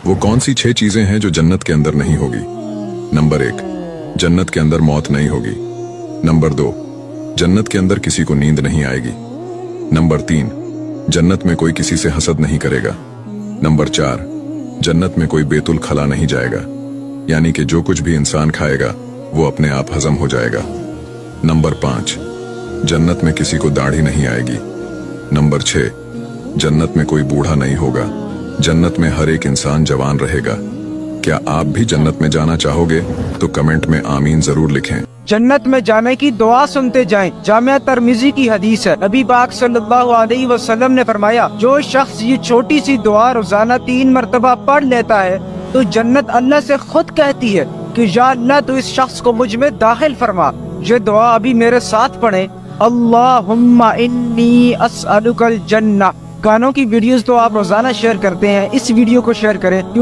वो कौन सी 6 चीजें हैं जो जन्नत के अंदर नहीं होगी? नंबर 1, जन्नत के अंदर मौत नहीं होगी। नंबर 2, जन्नत के अंदर किसी को नींद नहीं आएगी। नंबर 3, जन्नत में कोई किसी से हसद नहीं करेगा। नंबर 4, जन्नत में कोई बेतुल खला नहीं जाएगा, यानी कि जो कुछ भी इंसान खाएगा वो अपने आप हजम हो जाएगा। नंबर 5, जन्नत में किसी को दाढ़ी नहीं आएगी। नंबर 6, जन्नत में कोई बूढ़ा नहीं होगा। जन्नत में हर एक इंसान जवान रहेगा। क्या आप भी जन्नत में जाना चाहोगे? तो कमेंट में आमीन जरूर लिखें। जन्नत में जाने की दुआ सुनते जाएं। जामिया तिर्मिज़ी की हदीस है, नबी पाक सल्लल्लाहु अलैहि वसल्लम ने फरमाया, जो शख्स ये छोटी सी दुआ रोजाना 3 मरतबा पढ़ लेता है तो जन्नत अल्लाह से खुद कहती है कि या अल्लाह तो इस शख्स को मुझ में दाखिल फरमा। ये दुआ अभी मेरे साथ पढ़ें। अल्लाहुम्मा इन्नी अस्अलुकल जन्नह। गानों की वीडियोस तो आप रोजाना शेयर करते हैं, इस वीडियो को शेयर करें।